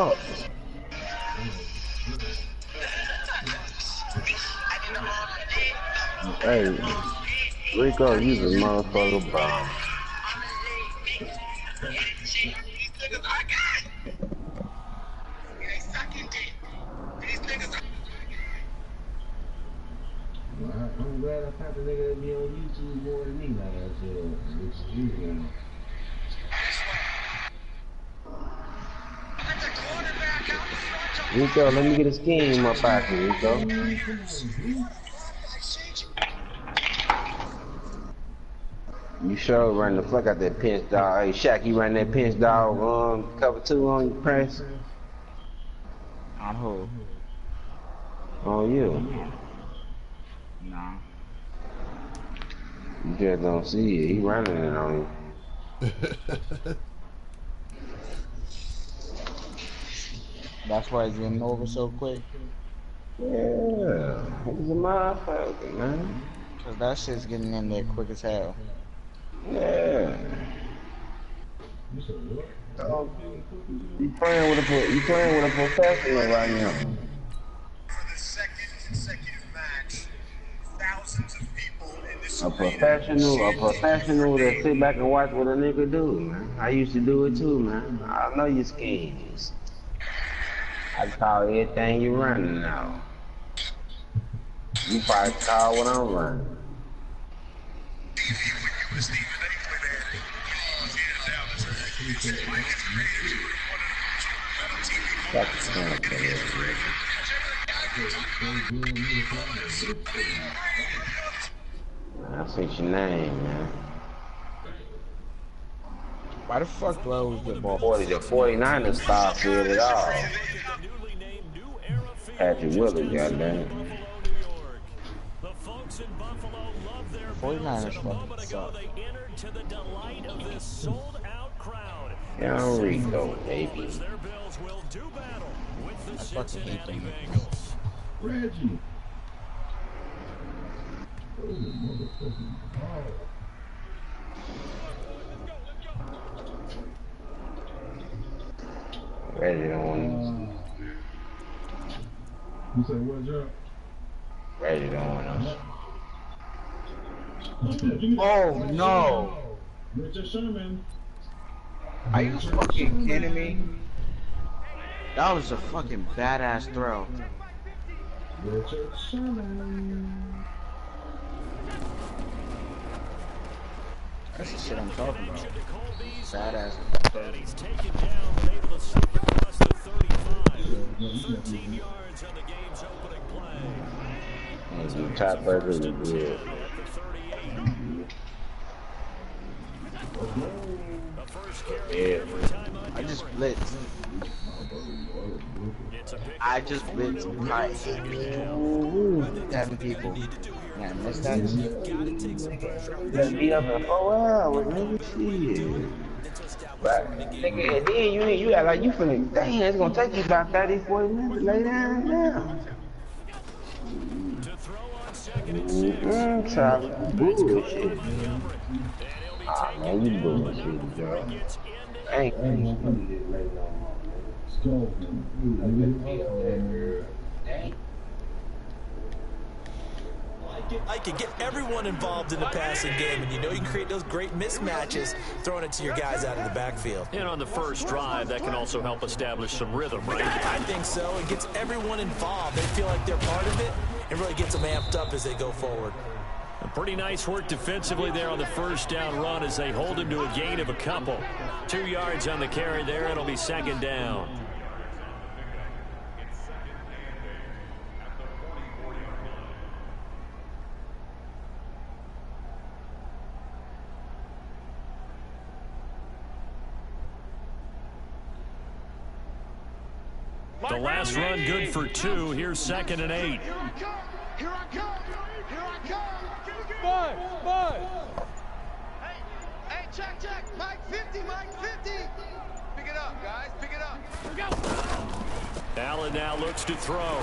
fuck? Hey, Rico, you the motherfucker bomb. I'm glad I found the nigga that be on YouTube more than me, like I said, which is you, man. Rico, let me get a scheme up out here, Rico. You sure run the fuck out that pinch dog. Hey, Shaq, you run that pinch dog cover 2 on your press? On who? On you. Nah. You just don't see it. He running it on you. That's why he's getting over so quick. Yeah, he's a motherfucker, man. Cause that shit's getting in there quick as hell. Yeah. You playing with a professional right now. For the second consecutive match, thousands of people in this A professional that sit back and watch what a nigga do, man. I used to do it too, man. I know your schemes. I call everything you running now. You probably call what I'm running. I see your name, man. Why the fuck do I always get ball? 49ers stop it at all. Patrick Willis, goddamn. 49ers fucking suck. Young Rico, baby. I fucking hate them. Reggie. Reggie don't want You say what's up? Reggie don't want us. Oh no! Richard Sherman. Are you fucking kidding me? That was a fucking badass throw. Richard Sherman. That's the shit I'm talking about. Badass. He's taken down, able to sneak across the 35. 13 yards on the game's opening play. Top burgers are good. Yeah. I just blitzed. I just blitzed like 7 people. Man, missed that. Let's be up in 4 hours, nigga. Shit. But, nigga, then you act like you finna, damn, it's gonna take you about 30, 40 minutes to lay down now. Child, bullshit. Ah, man, you bullshit, dog. Ain't I can get everyone involved in the passing game, and you know you create those great mismatches throwing it to your guys out of the backfield. And on the first drive, that can also help establish some rhythm, right? I think so. It gets everyone involved. They feel like they're part of it, and really gets them amped up as they go forward. A pretty nice work defensively there on the first down run as they hold him to a gain of a couple. 2 yards on the carry there. It'll be second down. The last run good for 2. Here's 2nd and 8. Here I come! Here I come! Here I come! Bud! Hey, check! Mike 50, Mike 50! Pick it up, guys, pick it up. Here we go! Allen now looks to throw.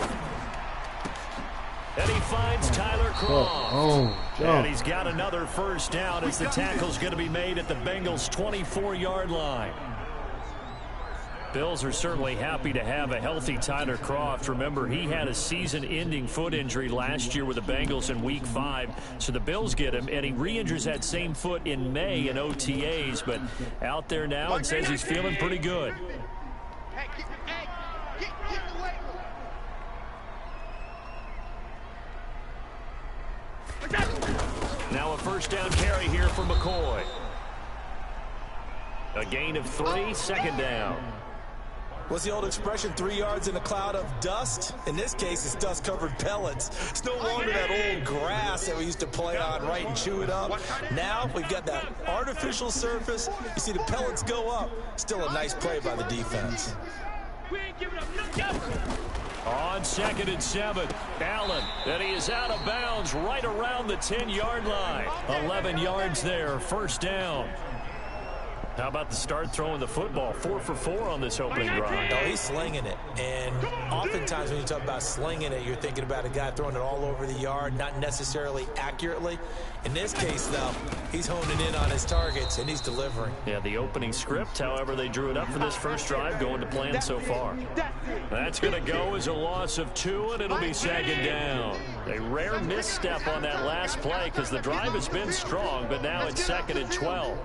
And he finds Tyler Croft. And he's got another first down as the tackle's going to be made at the Bengals' 24-yard line. Bills are certainly happy to have a healthy Tyler Kroft. Remember, he had a season-ending foot injury last year with the Bengals in Week 5. So the Bills get him, and he re-injures that same foot in May in OTAs. But out there now and says he's feeling pretty good. Now a first down carry here for McCoy. A gain of 3, second down. What's the old expression, 3 yards in a cloud of dust? In this case, it's dust-covered pellets. It's no longer that old grass that we used to play on, right, and chew it up. Now we've got that artificial surface. You see the pellets go up. Still a nice play by the defense. We ain't giving up. On 2nd and 7, Allen, and he is out of bounds right around the 10-yard line. 11 yards there, first down. How about the start throwing the football? 4 for 4 on this opening drive. Oh, he's slinging it. And oftentimes when you talk about slinging it, you're thinking about a guy throwing it all over the yard, not necessarily accurately. In this case, though, he's honing in on his targets, and he's delivering. Yeah, the opening script, however, they drew it up for this first drive, going to plan so far. That's going to go as a loss of 2, and it'll be second down. A rare misstep on that last play because the drive has been strong, but now it's 2nd and 12.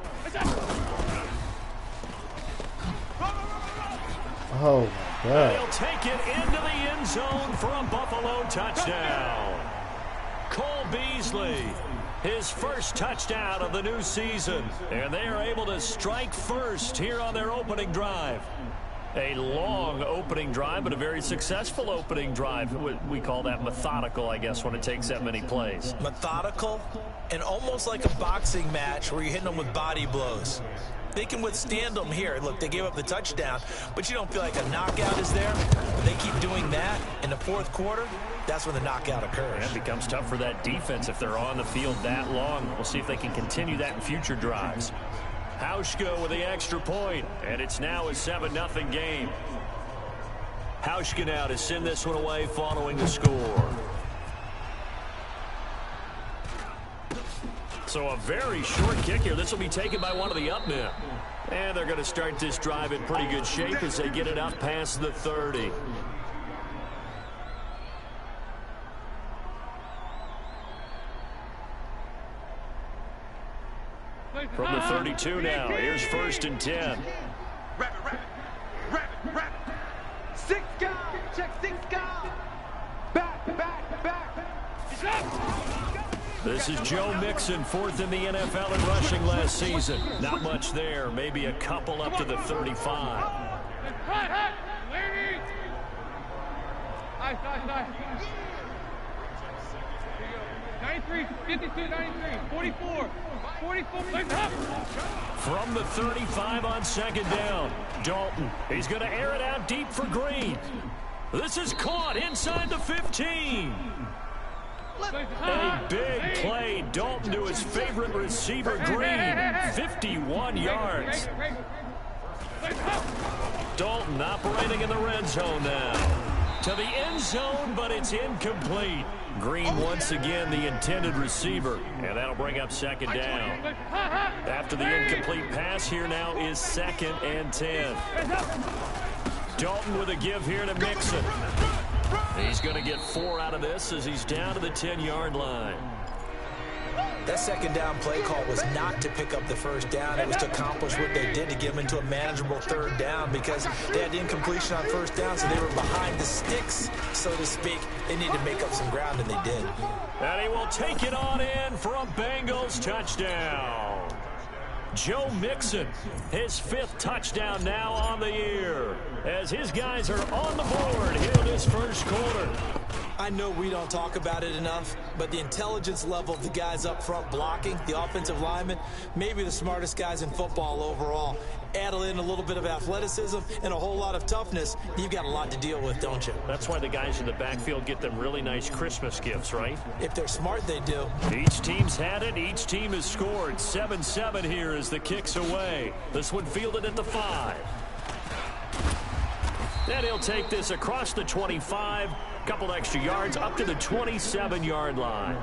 Oh, my God. He'll take it into the end zone for a Buffalo touchdown. Cole Beasley, his first touchdown of the new season. And they are able to strike first here on their opening drive. A long opening drive, but a very successful opening drive. We call that methodical, I guess, when it takes that many plays. Methodical and almost like a boxing match where you're hitting them with body blows. They can withstand them here. Look, they gave up the touchdown, but you don't feel like a knockout is there. When they keep doing that in the fourth quarter, that's when the knockout occurs. It becomes tough for that defense if they're on the field that long. We'll see if they can continue that in future drives. Hauschka with the extra point, and it's now a 7-0 game. Hauschka now to send this one away following the score. So a very short kick here. This will be taken by one of the up men. And they're going to start this drive in pretty good shape as they get it up past the 30. From the 32 now, here's 1st and 10. Rapid. 6 guys. Check 6 guys. Back. This is Joe Mixon, 4th in the NFL in rushing last season. Not much there, maybe a couple up to the 35. Nice. 93, 52, 93, 44. From the 35 on 2nd down, Dalton. He's going to air it out deep for Green. This is caught inside the 15. A big play. Dalton to his favorite receiver, Green. 51 yards. Dalton operating in the red zone now. To the end zone, but it's incomplete. Green once again the intended receiver, and that'll bring up 2nd down. After the incomplete pass, here now is 2nd and 10. Dalton with a give here to Mixon. He's going to get 4 out of this as he's down to the 10-yard line. That 2nd down play call was not to pick up the 1st down. It was to accomplish what they did to get them into a manageable 3rd down because they had incompletion on 1st down, so they were behind the sticks, so to speak. They needed to make up some ground, and they did. And he will take it on in for a Bengals touchdown. Joe Mixon, his 5th touchdown now on the year, as his guys are on the board here in this first quarter. I know we don't talk about it enough, but the intelligence level of the guys up front blocking, the offensive linemen, maybe the smartest guys in football overall. Add in a little bit of athleticism and a whole lot of toughness, you've got a lot to deal with, don't you? That's why the guys in the backfield get them really nice Christmas gifts, right? If they're smart, they do. Each team's had it. Each team has scored. 7-7 here as the kick's away. This one fielded at the 5. Then he'll take this across the 25. Couple extra yards up to the 27-yard line.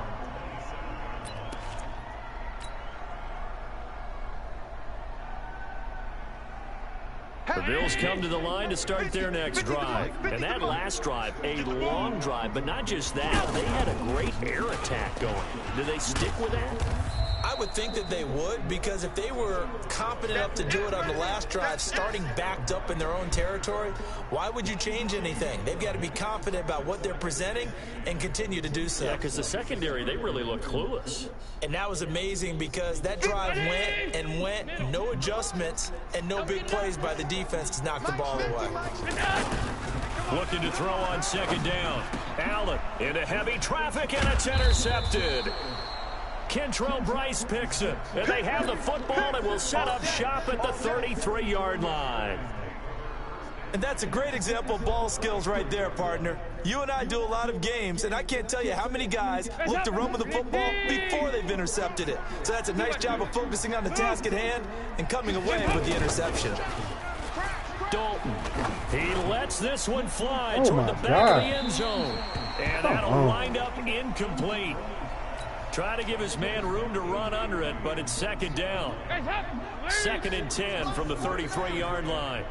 The Bills come to the line to start their next drive. And that last drive, a long drive, but not just that. They had a great air attack going. Do they stick with that? I would think that they would, because if they were competent enough to do it on the last drive, starting backed up in their own territory, why would you change anything? They've got to be confident about what they're presenting and continue to do so. Yeah, because the secondary, they really look clueless. And that was amazing because that drive went and went, no adjustments, and no big plays by the defense to knock the ball away. Looking to throw on second down. Allen into heavy traffic, and it's intercepted. Kentrell Bryce picks it, and they have the football and will set up shop at the 33-yard line. And that's a great example of ball skills right there, partner. You and I do a lot of games, and I can't tell you how many guys look to run with the football before they've intercepted it. So that's a nice job of focusing on the task at hand and coming away with the interception. Dalton, he lets this one fly toward the back of the end zone. And that'll wind up incomplete. Try to give his man room to run under it, but it's second down. Second and 10 from the 33-yard line.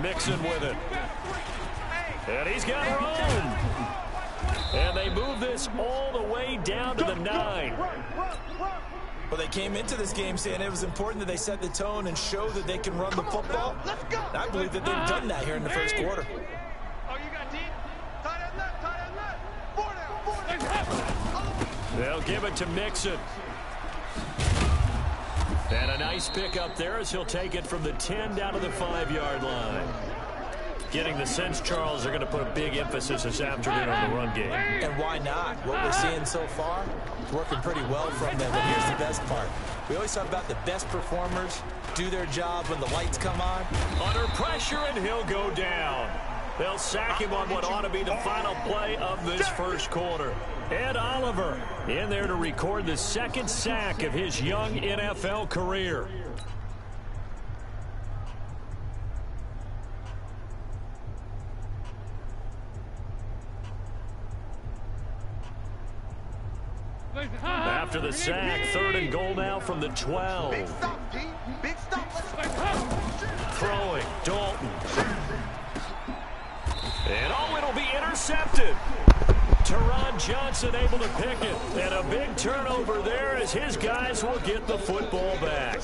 Mixon with it. And he's got room. And they move this all the way down to the 9. Well, they came into this game saying it was important that they set the tone and show that they can run the football. And I believe that they've done that here in the first quarter. They'll give it to Mixon. And a nice pick up there as he'll take it from the 10 down to the 5-yard line. Getting the sense, Charles, they're going to put a big emphasis this afternoon on the run game. And why not? What we're seeing so far is working pretty well from them. But here's the best part. We always talk about the best performers do their job when the lights come on. Under pressure, and he'll go down. They'll sack him on what ought to be the final play of this first quarter. Ed Oliver in there to record the second sack of his young NFL career. After the sack, third and goal now from the 12. Big stop. Throwing, Dalton. And it'll be intercepted. Teron Johnson able to pick it. And a big turnover there as his guys will get the football back.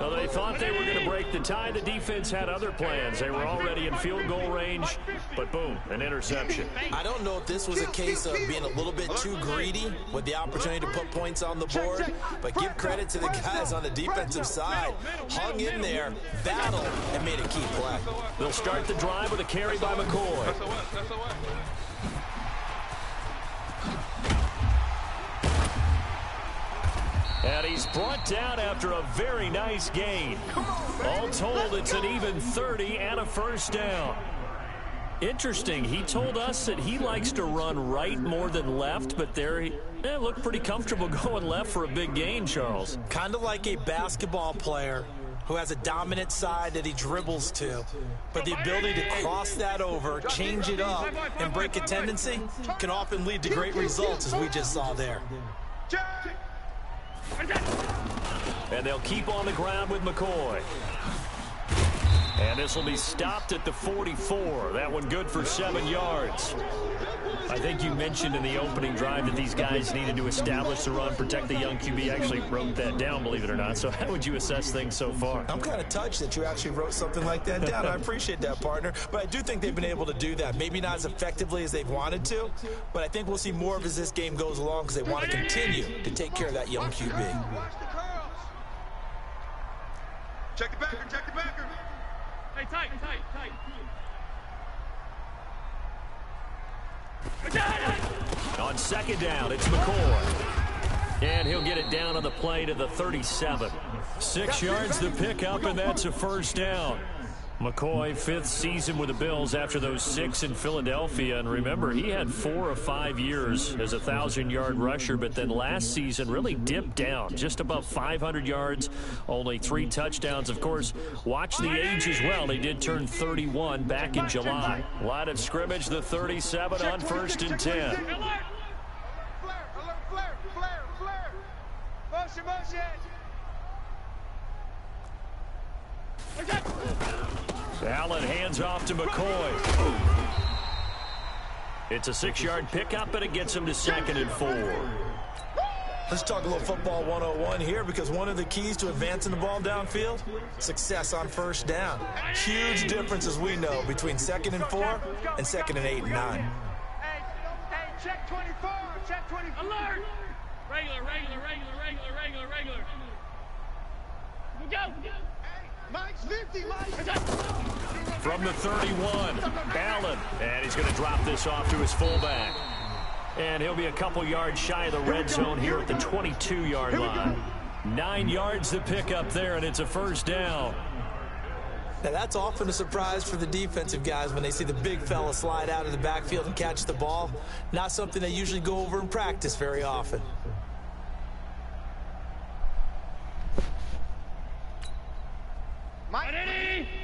Well, they thought they were going to break the tie. The defense had other plans. They were already in field goal range, but boom, an interception. I don't know if this was a case of being a little bit too greedy with the opportunity to put points on the board, but give credit to the guys on the defensive side. Hung in there, battled, and made a key play. They'll start the drive with a carry by McCoy. And he's brought down after a very nice gain. All told, it's an even 30 and a first down. Interesting, he told us that he likes to run right more than left, but there he looked pretty comfortable going left for a big gain, Charles. Kind of like a basketball player who has a dominant side that he dribbles to, but the ability to cross that over, change it up, and break a tendency can often lead to great results, as we just saw there. And they'll keep on the ground with McCoy. And this will be stopped at the 44. That one good for 7 yards. I think you mentioned in the opening drive that these guys needed to establish the run, protect the young QB. Actually wrote that down, believe it or not. So how would you assess things so far? I'm kind of touched that you actually wrote something like that down. I appreciate that, partner. But I do think they've been able to do that. Maybe not as effectively as they've wanted to, but I think we'll see more of as this game goes along because they want to continue to take care of that young QB. Check the backer, check the backer. Hey, tight. On second down, it's McCoy. And he'll get it down on the play to the 37. 6 yards the pickup, and that's a first down. McCoy, 5th season with the Bills after those 6 in Philadelphia. And remember, he had 4 of 5 years as a 1,000-yard rusher, but then last season really dipped down, just above 500 yards, only 3 touchdowns. Of course, watch the age as well. He did turn 31 back in July. Line of scrimmage, the 37 on 1st and 10. Flare. Motion. Allen hands off to McCoy. It's a 6-yard pickup, and it gets him to 2nd and 4. Let's talk a little football 101 here, because one of the keys to advancing the ball downfield, success on first down. Huge difference, as we know, between 2nd and 4 and 2nd and 8 and 9. Hey, check 24, check 24. Alert! Regular. Go! Mike's 50, Mike! From the 31, Allen, and he's going to drop this off to his fullback. And he'll be a couple yards shy of the red zone here at the 22-yard line. 9 yards to pick up there, and it's a first down. Now, that's often a surprise for the defensive guys when they see the big fella slide out of the backfield and catch the ball. Not something they usually go over in practice very often. Mike,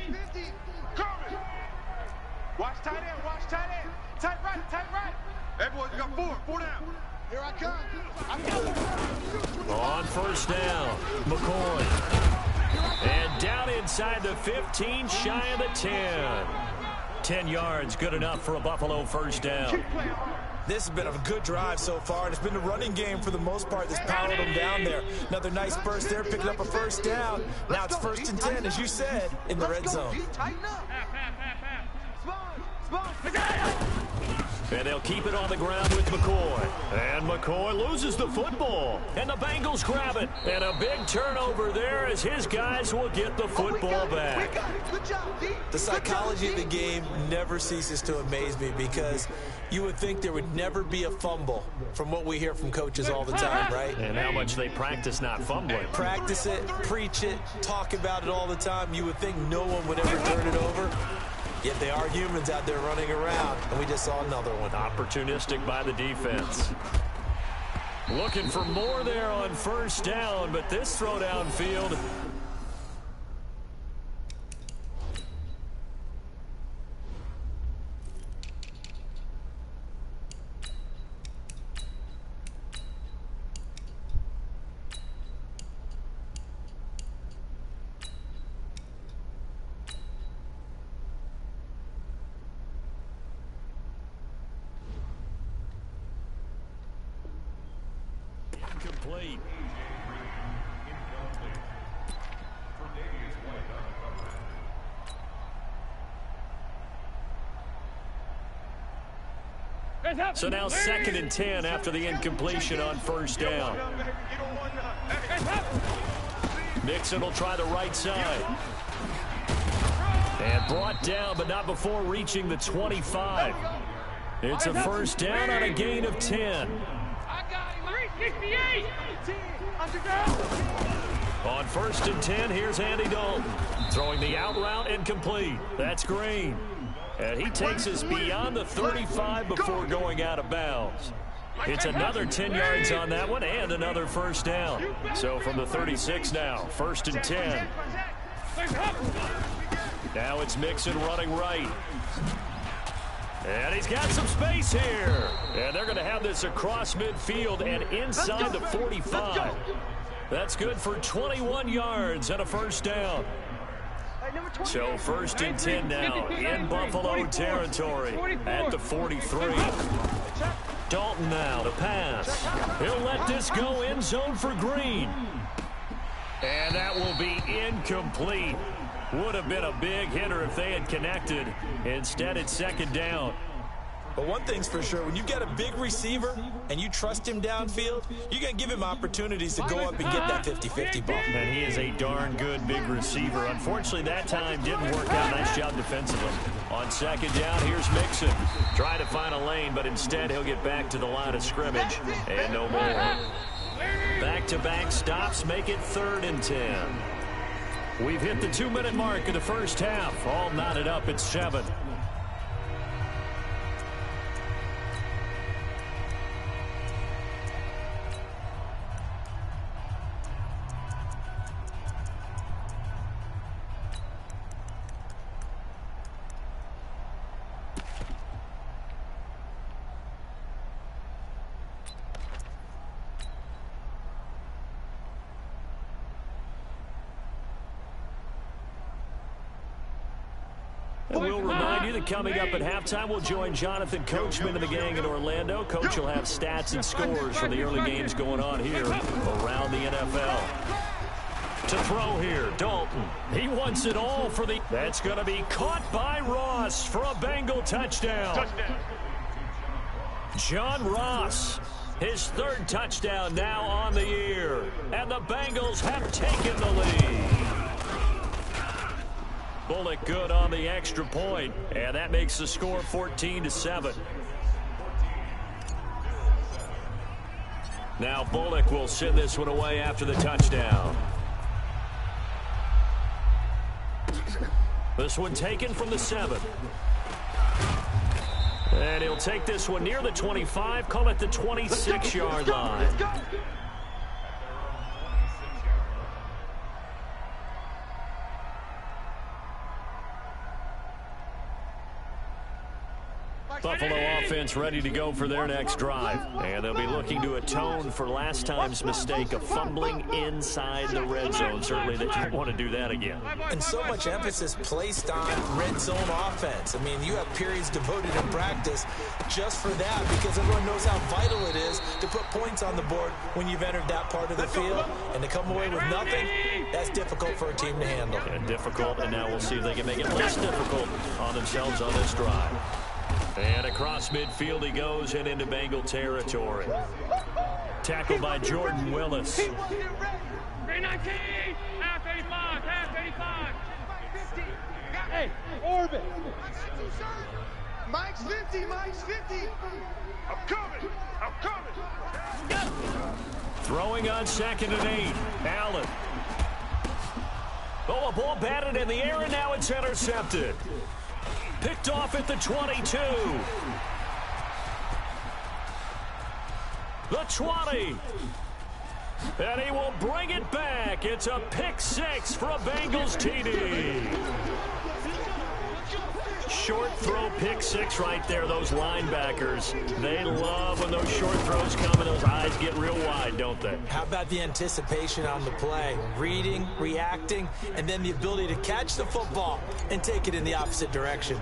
50, coming. Watch tight end. Tight right. Hey, boys, you got 4 down. Here I come. On first down, McCoy. And down inside the 15, shy of the 10. 10 yards, good enough for a Buffalo first down. This has been a good drive so far, and it's been the running game for the most part that's powered them down there. Another nice burst there, picking up a first down. Now it's 1st and 10, as you said, in the red zone. And they'll keep it on the ground with McCoy. And McCoy loses the football. And the Bengals grab it. And a big turnover there as his guys will get the football back. The psychology of the game never ceases to amaze me, because you would think there would never be a fumble from what we hear from coaches all the time, right? And how much they practice not fumbling. Practice it, preach it, talk about it all the time. You would think no one would ever turn it over. Yet they are humans out there running around, and we just saw another one. Opportunistic by the defense. Looking for more there on first down, but this throw downfield. Incomplete. So now 2nd and 10 after the incompletion on first down. Mixon will try the right side. And brought down, but not before reaching the 25. It's a first down on a gain of 10. On 1st and 10, here's Andy Dalton. Throwing the out route incomplete. That's Green. And he takes us beyond the 35 before going out of bounds. It's another 10 yards on that one and another first down. So from the 36 now, 1st and 10. Now it's Mixon running right. And he's got some space here. And they're going to have this across midfield and inside the 45. That's good for 21 yards and a first down. So 1st and 10 now in Buffalo territory at the 43. Dalton now to pass. He'll let this go end zone for Green. And that will be incomplete. Would have been a big hitter if they had connected. Instead, it's 2nd down. But one thing's for sure, when you got a big receiver and you trust him downfield, you're going to give him opportunities to go up and get that 50-50 ball. And he is a darn good big receiver. Unfortunately, that time didn't work out. Nice job defensively. On 2nd down, here's Mixon. Trying to find a lane, but instead he'll get back to the line of scrimmage. And no more. Back-to-back stops make it 3rd and 10. We've hit the 2-minute mark of the first half. All knotted up at 7. And we'll remind you that coming up at halftime, we'll join Jonathan Coachman and the gang in Orlando. Coach will have stats and scores from the early games going on here around the NFL. To throw here, Dalton. He wants it all for the... That's going to be caught by Ross for a Bengal touchdown. John Ross, his third touchdown now on the year. And the Bengals have taken the lead. Bullock good on the extra point, and that makes the score 14-7. Now Bullock will send this one away after the touchdown. This one taken from the 7. And he'll take this one near the 25, call it the 26-yard line. Buffalo offense ready to go for their next drive. And they'll be looking to atone for last time's mistake of fumbling inside the red zone. Certainly they don't want to do that again. And so much emphasis placed on red zone offense. I mean, you have periods devoted in practice just for that because everyone knows how vital it is to put points on the board when you've entered that part of the field. And to come away with nothing, that's difficult for a team to handle. And difficult, and now we'll see if they can make it less difficult on themselves on this drive. And across midfield he goes and into Bengal territory. Tackled by Jordan Willis. 319, half 85, half 85. Hey, Orbit. Mike's 50, Mike's 50. I'm coming. Throwing on 2nd and 8. Allen. Oh, a ball batted in the air, and now it's intercepted. Picked off at the 22. The 20. And he will bring it back. It's a pick 6 for a Bengals TD. Short throw pick 6 right there. Those linebackers, they love when those short throws come and those eyes get real wide, don't they? How about the anticipation on the play? Reading, reacting, and then the ability to catch the football and take it in the opposite direction.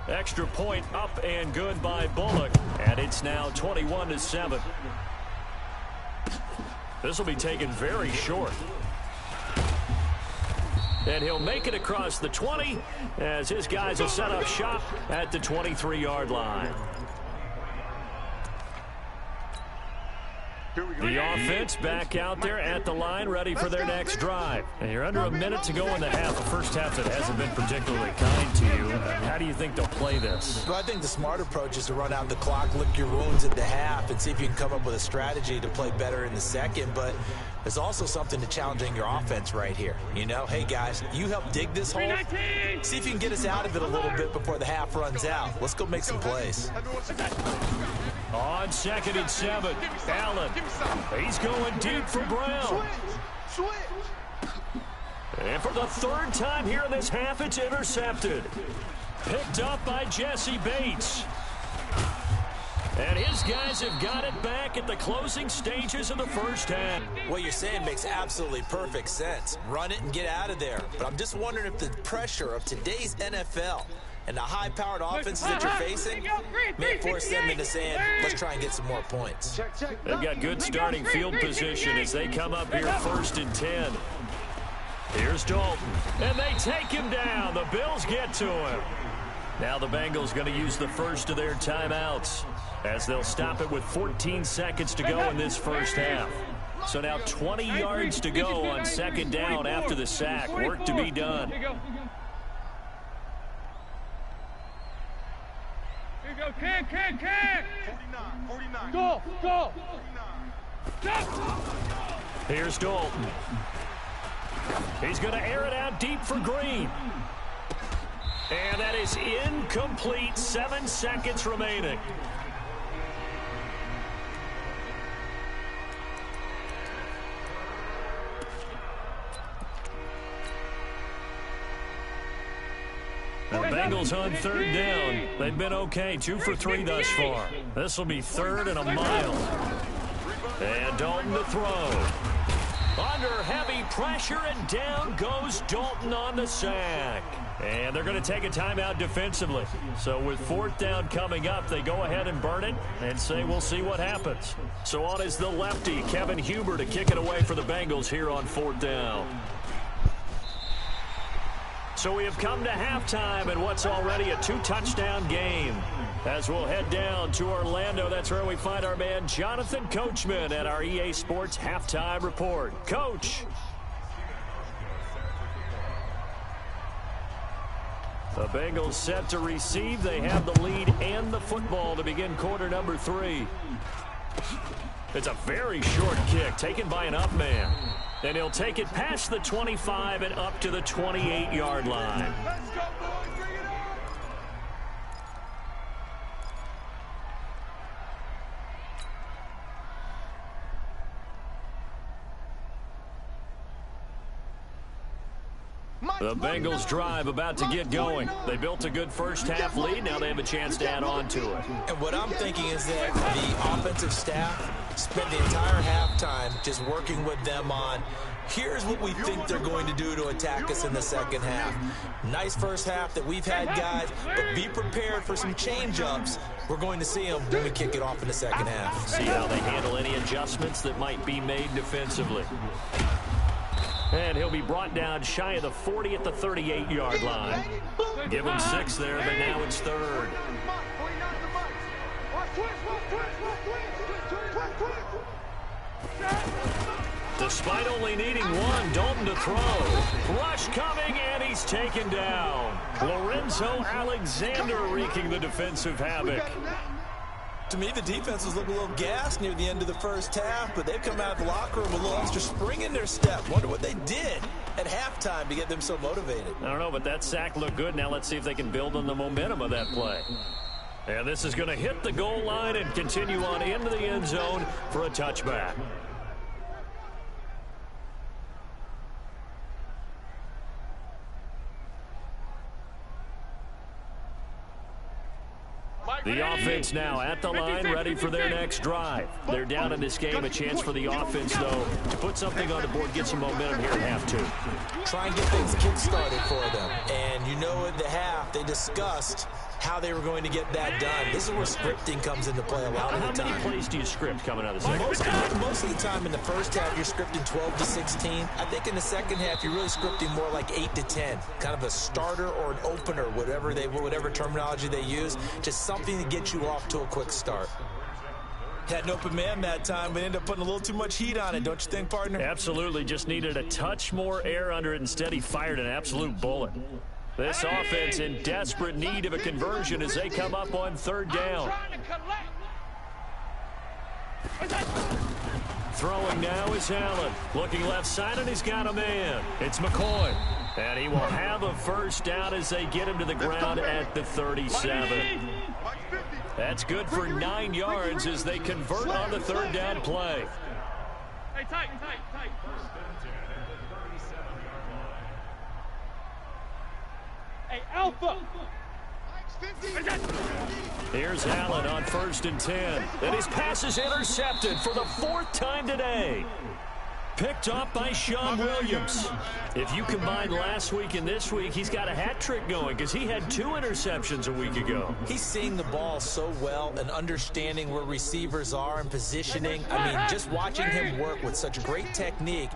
Extra point up and good by Bullock. And it's now 21-7. This will be taken very short. And he'll make it across the 20 as his guys will set up shop at the 23-yard line. The offense back out there at the line, ready for their next drive. And you're under a minute to go in the half, a first half that hasn't been particularly kind to you. How do you think they'll play this? Well, I think the smart approach is to run out the clock, lick your wounds at the half, and see if you can come up with a strategy to play better in the second. But there's also something to challenging your offense right here. You know, hey, guys, you help dig this hole. See if you can get us out of it a little bit before the half runs out. Let's go make some plays. On 2nd and 7, Allen. He's going deep for Brown. And for the 3rd time here in this half, it's intercepted. Picked up by Jesse Bates. And his guys have got it back at the closing stages of the first half. What you're saying makes absolutely perfect sense. Run it and get out of there. But I'm just wondering if the pressure of today's NFL and the high-powered offenses that you're facing may force them into saying, let's try and get some more points. They've got good starting field position as they come up here 1st and 10. Here's Dalton, and they take him down. The Bills get to him. Now the Bengals going to use the first of their timeouts as they'll stop it with 14 seconds to go in this first half. So now 20 yards to go on 2nd down after the sack. Work to be done. Go, kick. 49. Go. 49. Here's Dalton. He's going to air it out deep for Green. And that is incomplete. 7 seconds remaining. The Bengals on 3rd down. They've been okay, 2 for 3 thus far. This will be 3rd and a mile. And Dalton to throw. Under heavy pressure, and down goes Dalton on the sack. And they're going to take a timeout defensively. So with 4th down coming up, they go ahead and burn it and say we'll see what happens. So on is the lefty, Kevin Huber, to kick it away for the Bengals here on 4th down. So we have come to halftime in what's already a 2-touchdown game. As we'll head down to Orlando, that's where we find our man Jonathan Coachman at our EA Sports Halftime Report. Coach. The Bengals set to receive. They have the lead and the football to begin quarter number 3. It's a very short kick taken by an up man. And he'll take it past the 25 and up to the 28-yard line. Let's go, boys. Bring it on. The Bengals drive about to get going. They built a good first-half lead. Now they have a chance to add on to it. And what I'm thinking is that the offensive staff spent the entire halftime just working with them on, here's what we think they're going to do to attack us in the second half. Nice first half that we've had, guys, but be prepared for some change-ups. We're going to see them when we kick it off in the second half. See how they handle any adjustments that might be made defensively. And he'll be brought down shy of the 40 at the 38-yard line. Give him 6 there, but now it's 3rd. Despite only needing 1, Dalton to throw. Rush coming, and he's taken down. Lorenzo Alexander wreaking the defensive havoc. To me, the defense was looking a little gassed near the end of the first half, but they've come out of the locker room with a little extra spring in their step. Wonder what they did at halftime to get them so motivated. I don't know, but that sack looked good. Now let's see if they can build on the momentum of that play. And this is going to hit the goal line and continue on into the end zone for a touchback. The offense now at the line, ready for their next drive. They're down in this game. A chance for the offense, though, to put something on the board, get some momentum here at half 2. Try and get things kick-started for them. And you know at the half, they discussed how they were going to get that done. This is where scripting comes into play a lot of the time. How many plays do you script coming out of the second? Most of the time in the first half, you're scripting 12 to 16. I think in the second half, you're really scripting more like 8 to 10. Kind of a starter or an opener, whatever terminology they use. Just something to get you off to a quick start. Had an open man that time, but ended up putting a little too much heat on it, don't you think, partner? Absolutely. Just needed a touch more air under it. Instead, he fired an absolute bullet. This offense in desperate need of a conversion as they come up on 3rd down. Throwing now is Allen. Looking left side, and he's got a man. It's McCoy. And he will have a first down as they get him to the ground at the 37. That's good for 9 yards as they convert on the 3rd down play. Hey, tight. Hey, Alpha! Here's Allen on 1st and 10. And his pass is intercepted for the 4th time today. Picked up by Sean Williams. If you combine last week and this week, he's got a hat trick going because he had 2 interceptions a week ago. He's seeing the ball so well and understanding where receivers are and positioning. I mean, just watching him work with such great technique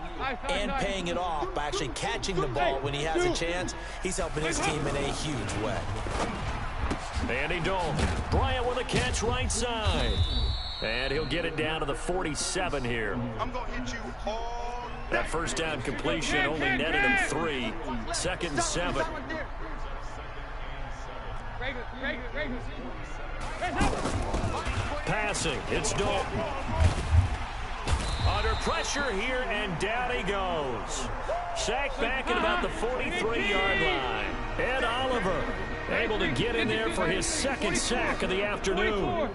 and paying it off by actually catching the ball when he has a chance, he's helping his team in a huge way. Andy Dalton. Bryant with a catch right side. And he'll get it down to the 47 here. I'm going to hit you all day. That first down completion only netted him 3. 2nd and 7. Passing. It's Dalton. Under pressure here, and down he goes. Sacked back at about the 43-yard line. Ed Oliver able to get in there for his 2nd sack of the afternoon.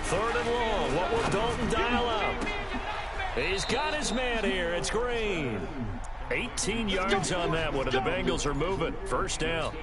3rd and long. What will Dalton dial up? He's got his man here. It's Green. 18 yards on that one, and the Bengals are moving. First down.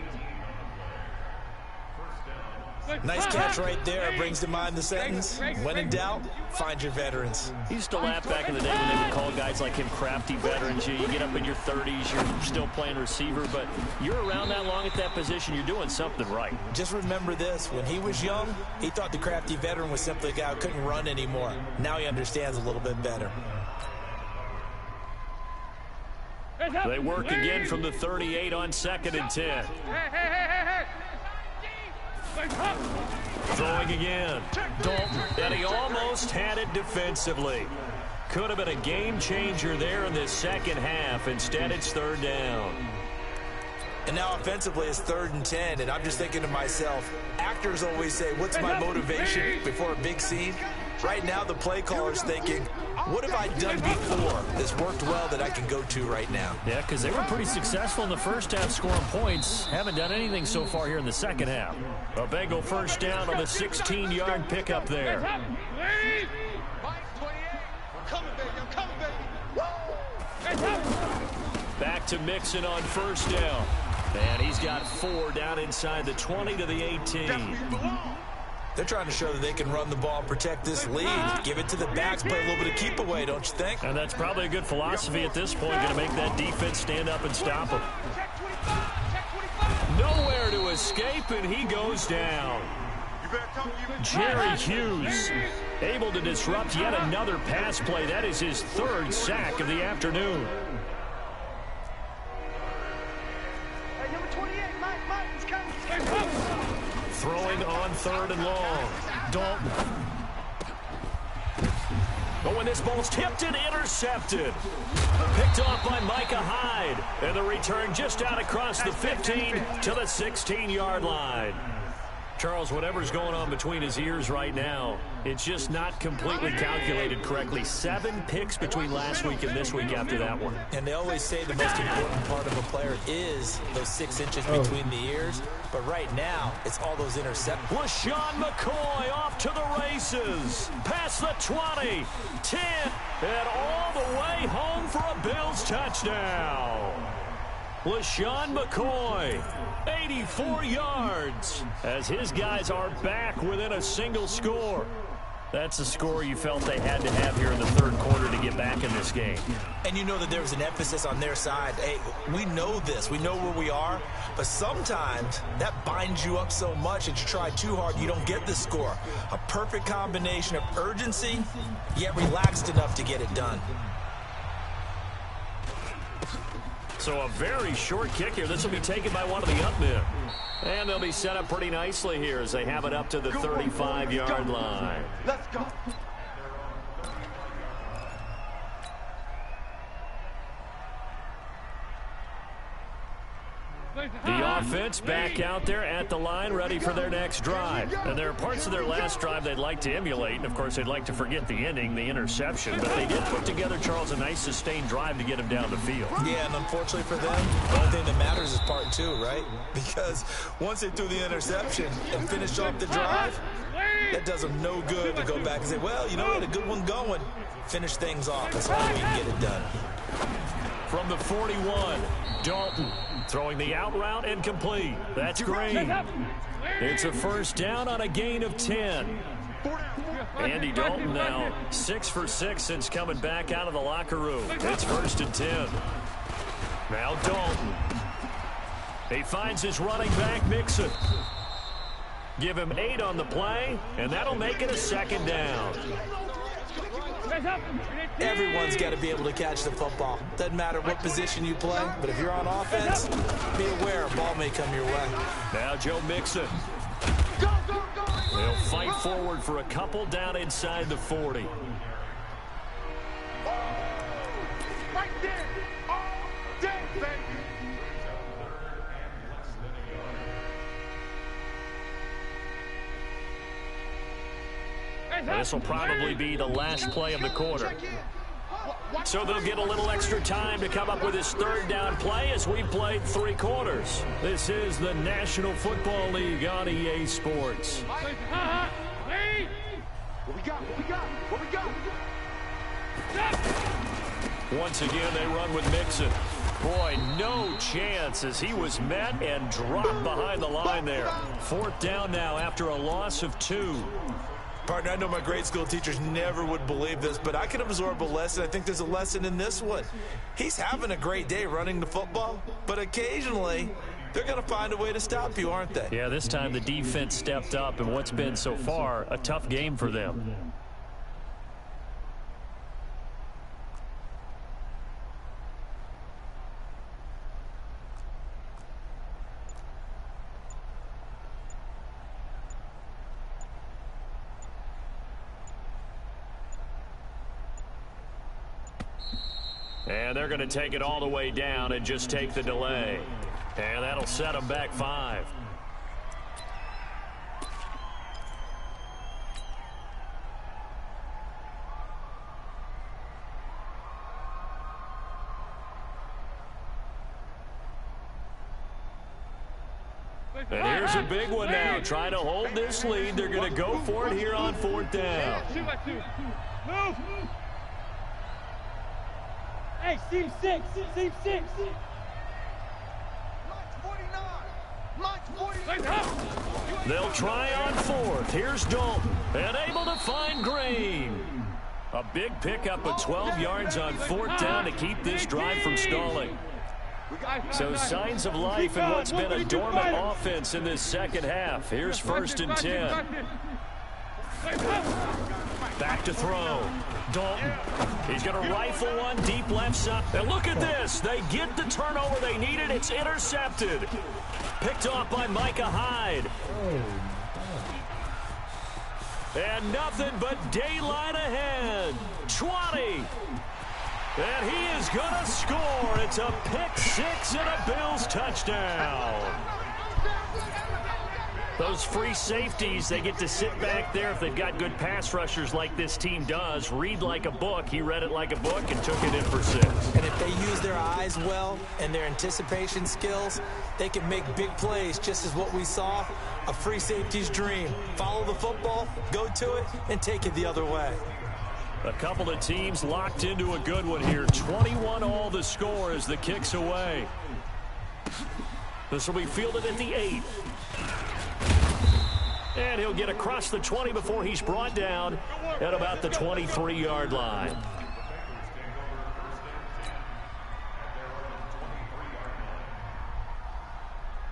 Nice catch right there. Brings to mind the sentence, when in doubt, find your veterans. He used to laugh back in the day when they would call guys like him crafty veterans. You get up in your 30s, you're still playing receiver, but you're around that long at that position, you're doing something right. Just remember this, when he was young, he thought the crafty veteran was simply a guy who couldn't run anymore. Now he understands a little bit better. They work again from the 38 on 2nd and 10. Throwing again. Dalton, and he almost had it defensively. Could have been a game changer there in this second half. Instead, it's 3rd down. And now offensively, it's 3rd and 10, and I'm just thinking to myself, actors always say, what's my motivation before a big scene? Right now, the play caller's thinking, what have I done before that's worked well that I can go to right now? Yeah, because they were pretty successful in the first half scoring points. Haven't done anything so far here in the second half. A Bengal first down on the 16-yard pickup there. Back to Mixon on first down. And he's got 4 down inside the 20 to the 18. They're trying to show that they can run the ball and protect this lead. Give it to the backs, play a little bit of keep away, don't you think? And that's probably a good philosophy at this point, going to make that defense stand up and stop him. Nowhere to escape, and he goes down. Jerry Hughes able to disrupt yet another pass play. That is his 3rd sack of the afternoon. Throwing on 3rd and long. Dalton. But when this ball's tipped and intercepted. Picked off by Micah Hyde. And the return just out across the 15 to the 16-yard line. Charles, whatever's going on between his ears right now, it's just not completely calculated correctly. 7 picks between last week and this week after that one. And they always say the most important part of a player is those 6 inches between the ears. But right now, it's all those interceptions. LaShawn McCoy off to the races. Past the 20, 10, and all the way home for a Bills touchdown. LaShawn McCoy, 84 yards, as his guys are back within a single score. That's a score you felt they had to have here in the 3rd quarter to get back in this game. And you know that there was an emphasis on their side. Hey, we know this. We know where we are. But sometimes that binds you up so much that you try too hard, you don't get the score. A perfect combination of urgency, yet relaxed enough to get it done. So a very short kick here. This will be taken by one of the up men. And they'll be set up pretty nicely here as they have it up to the 35-yard line. Let's go. The offense back out there at the line, ready for their next drive. And there are parts of their last drive they'd like to emulate. And, of course, they'd like to forget the ending, the interception. But they did put together, Charles, a nice sustained drive to get him down the field. Yeah, and unfortunately for them, the only thing that matters is part 2, right? Because once they threw the interception and finished off the drive, that does them no good to go back and say, well, you know, we had a good one going. Finish things off. That's how we can get it done. From the 41, Dalton throwing the out route and complete. That's Green. It's a first down on a gain of 10. Andy Dalton now 6 for 6 since coming back out of the locker room. It's 1st and 10. Now Dalton. He finds his running back, Mixon. Give him 8 on the play, and that'll make it a 2nd down. Everyone's got to be able to catch the football. Doesn't matter what position you play, but if you're on offense, be aware a ball may come your way. Now Joe Mixon. They'll fight forward for a couple down inside the 40. Right there. All day, baby. This will probably be the last play of the quarter. So they'll get a little extra time to come up with this 3rd down play as we've played 3 quarters. This is the National Football League on EA Sports. What we got? What we got? What we got? Once again, they run with Mixon. Boy, no chance as he was met and dropped behind the line there. 4th down now after a loss of 2. Partner, I know my grade school teachers never would believe this, but I can absorb a lesson. I think there's a lesson in this one. He's having a great day running the football, but occasionally they're going to find a way to stop you, aren't they? Yeah, this time the defense stepped up in what's been so far a tough game for them. And they're going to take it all the way down and just take the delay. And that'll set them back 5. And here's a big one now. Trying to hold this lead. They're going to go for it here on 4th down. Move! Hey, seam 6, seam 6. They'll try on 4th. Here's Dalton, and able to find Green. A big pickup of 12 yards on 4th down to keep this drive from stalling. So signs of life in what's been a dormant offense in this second half. Here's 1st and 10. Back to throw. Dalton. He's going to rifle one deep left side. And look at this. They get the turnover they needed. It's intercepted. Picked off by Micah Hyde. And nothing but daylight ahead. 20. And he is going to score. It's a pick 6 and a Bills touchdown. Those free safeties, they get to sit back there if they've got good pass rushers like this team does. Read like a book. He read it like a book and took it in for 6. And if they use their eyes well and their anticipation skills, they can make big plays, just as what we saw, a free safety's dream. Follow the football, go to it, and take it the other way. A couple of teams locked into a good one here. 21-all the score as the kick's away. This will be fielded at the 8. And he'll get across the 20 before he's brought down at about the 23-yard line.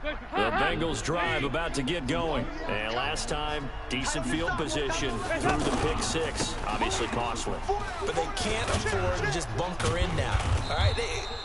The Bengals drive about to get going. And last time, decent field position through the pick 6. Obviously costly. But they can't afford to just bunker in now. All right,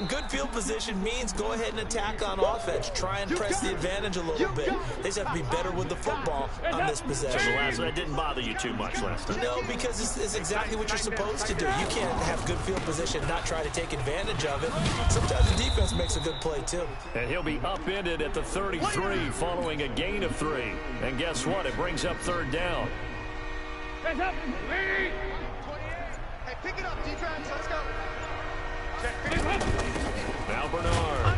good field position means go ahead and attack on offense. Try and press the advantage a little bit. They just have to be better with the football on this possession. So that didn't bother you too much last time? No, because it's exactly what you're supposed to do. You can't have good field position, not try to take advantage of it. Sometimes the defense makes a good play, too. And he'll be upended at the 33 following a gain of 3. And guess what? It brings up 3rd down. Hey, pick it up, defense. Let's go. Now Bernard.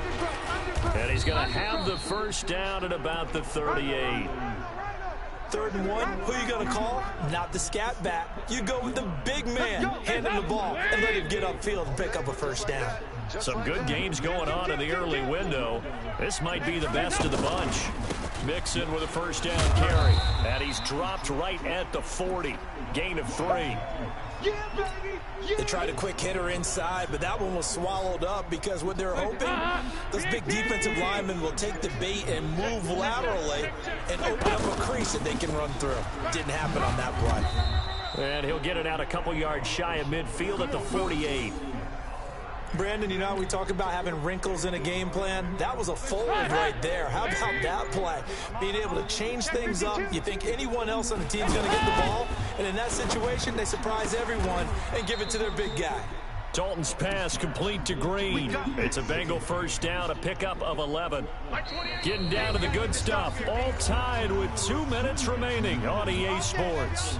And he's going to have the 1st down at about the 38. 3rd and 1, who you going to call? Not the scat back. You go with the big man, hand him the ball, and let him get upfield and pick up a 1st down. Some good games going on in the early window. This might be the best of the bunch. Mixon with a 1st down carry. And he's dropped right at the 40. Gain of 3. They tried a quick hitter inside, but that one was swallowed up because what they're hoping, those big defensive linemen will take the bait and move laterally and open up a crease that they can run through. Didn't happen on that play. And he'll get it out a couple yards shy of midfield at the 48. Brandon, you know how we talk about having wrinkles in a game plan? That was a fold right there. How about that play? Being able to change things up. You think anyone else on the team's going to get the ball, and in that situation, they surprise everyone and give it to their big guy. Dalton's pass complete to Green. It's a Bengal 1st down, a pickup of 11. Getting down to the good stuff. All tied with 2 minutes remaining on EA Sports.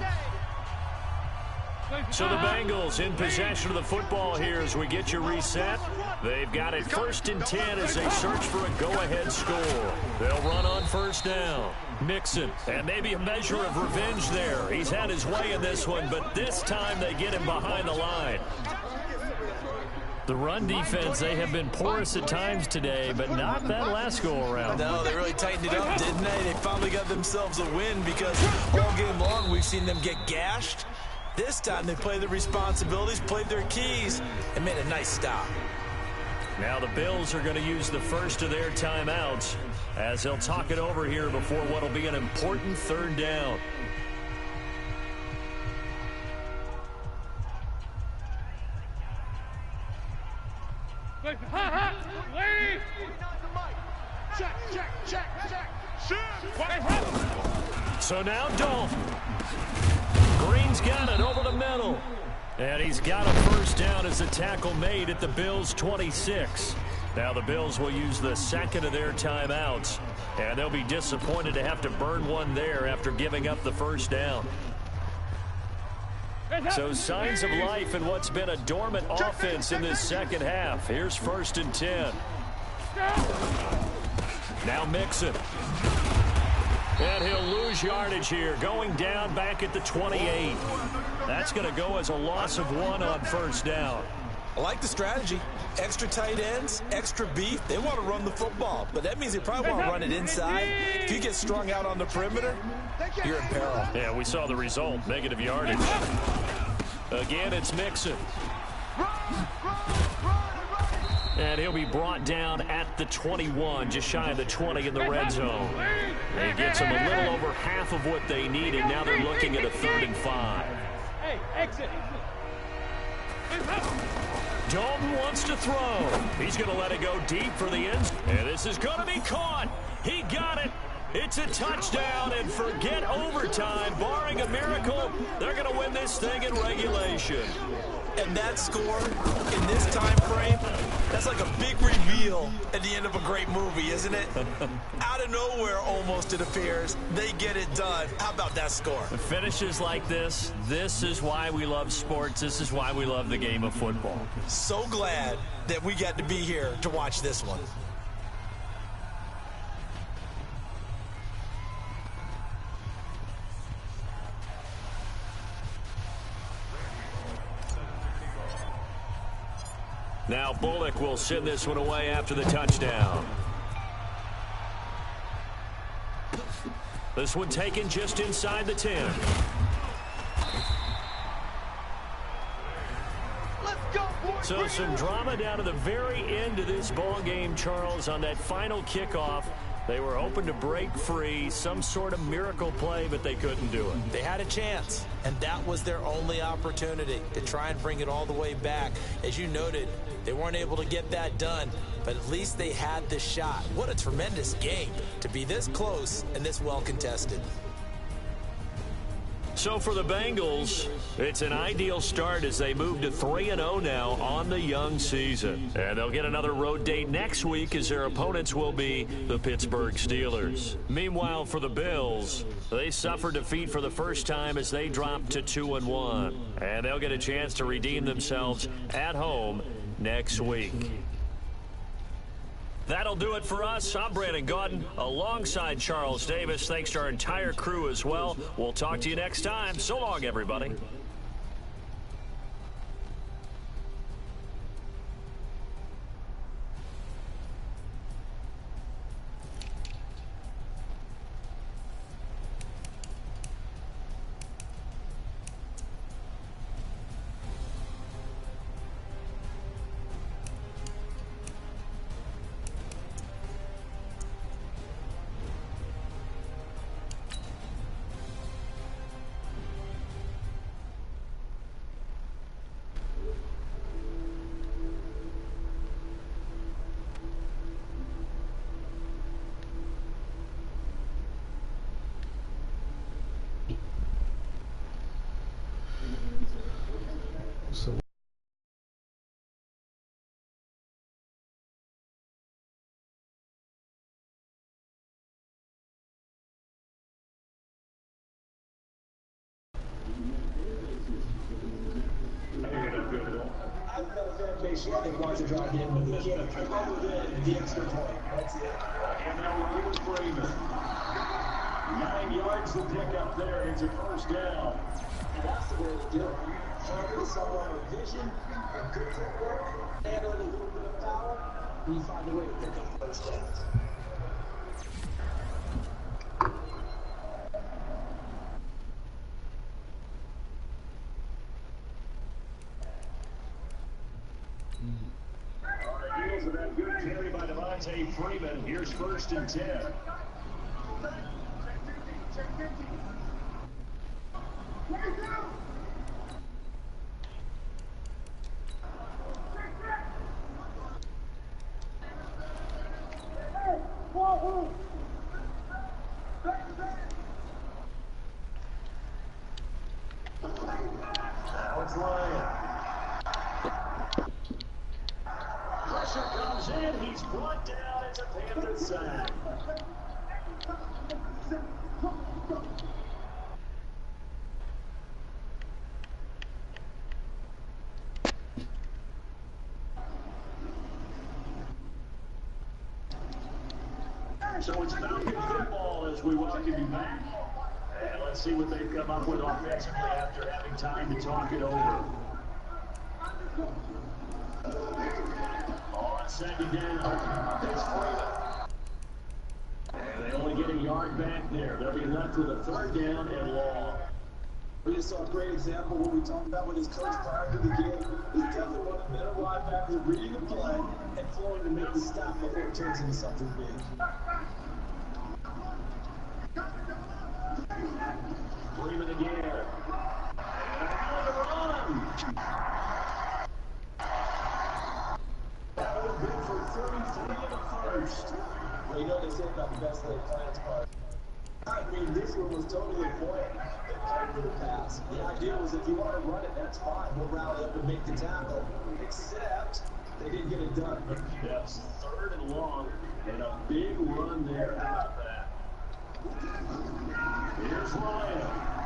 So the Bengals in possession of the football here as we get you reset. They've got it 1st and 10 as they search for a go-ahead score. They'll run on 1st down. Mixon, and maybe a measure of revenge there. He's had his way in this one, but this time they get him behind the line. The run defense, they have been porous at times today, but not that last go-around. No, they really tightened it up, didn't they? They finally got themselves a win because all game long we've seen them get gashed. This time they played their responsibilities, played their keys, and made a nice stop. Now the Bills are going to use the first of their timeouts as they'll talk it over here before what will be an important third down. So now Dalton. Green's got it over the middle. And he's got a first down as the tackle made at the Bills' 26. Now the Bills will use the second of their timeouts. And they'll be disappointed to have to burn one there after giving up the first down. So signs of life in what's been a dormant offense in this second half. Here's 1st and 10. Now Mixon. And he'll lose yardage here, going down back at the 28. That's going to go as a loss of 1 on first down. I like the strategy. Extra tight ends, extra beef. They want to run the football, but that means they probably want to run it inside. If you get strung out on the perimeter, you're in peril. Yeah, we saw the result, negative yardage. Again, it's Mixon. And he'll be brought down at the 21, just shy of the 20 in the red zone. He gets them a little over half of what they needed. Now they're looking at a 3rd and 5. Hey, exit. Dalton wants to throw. He's going to let it go deep for the end. And this is going to be caught. He got it. It's a touchdown, and forget overtime. Barring a miracle, they're going to win this thing in regulation. And that score in this time frame, that's like a big reveal at the end of a great movie, isn't it? Out of nowhere, almost, it appears, they get it done. How about that score? Finishes like this is why we love sports. This is why we love the game of football. So glad that we got to be here to watch this one. Now Bullock will send this one away after the touchdown. This one taken just inside the 10. Let's go, boys. So some drama down to the very end of this ball game, Charles, on that final kickoff. They were hoping to break free, some sort of miracle play, but they couldn't do it. They had a chance, and that was their only opportunity to try and bring it all the way back. As you noted, they weren't able to get that done, but at least they had the shot. What a tremendous game to be this close and this well contested. So for the Bengals, it's an ideal start as they move to 3-0 now on the young season. And they'll get another road date next week as their opponents will be the Pittsburgh Steelers. Meanwhile, for the Bills, they suffered defeat for the first time as they dropped to 2-1. And they'll get a chance to redeem themselves at home next week. That'll do it for us. I'm Brandon Gaudin alongside Charles Davis. Thanks to our entire crew as well. We'll talk to you next time. So long, everybody. So They want to drive in, but they can't come within the extra point. That's it. And now we're with Freeman. 9 yards to pick up there. It's a first down. And that's the way to do it. focus on vision and good footwork, handling a little bit of power, and you find a way to pick up those downs. On the heels of that good carry by Devontae Freeman, here's 1st and 10. Now it's Ryan. Pressure comes in. He's brought down. It's a Panther sack. So it's Falcon football as we welcome you back. And let's see what they've come up with offensively after having time to talk it over. On 2nd down, it's Freeman. And they only get a yard back there. They'll be left with a 3rd down and long. We just saw a great example of what we talked about with his coach prior to the game. He's definitely one of the middle linebackers reading the play and flowing to make the stop before it turns into something big. Freeman again. And on the run. That would have been for 33 in the 1st. Well, you know they say about the best laid plans part. I mean, this one was totally planned. They planned for the pass. The idea was if you want to run it, that's fine. We'll rally up and make the tackle. Except they didn't get it done. Yes, 3rd and long, and a big run there. How about that? Here's Ryan.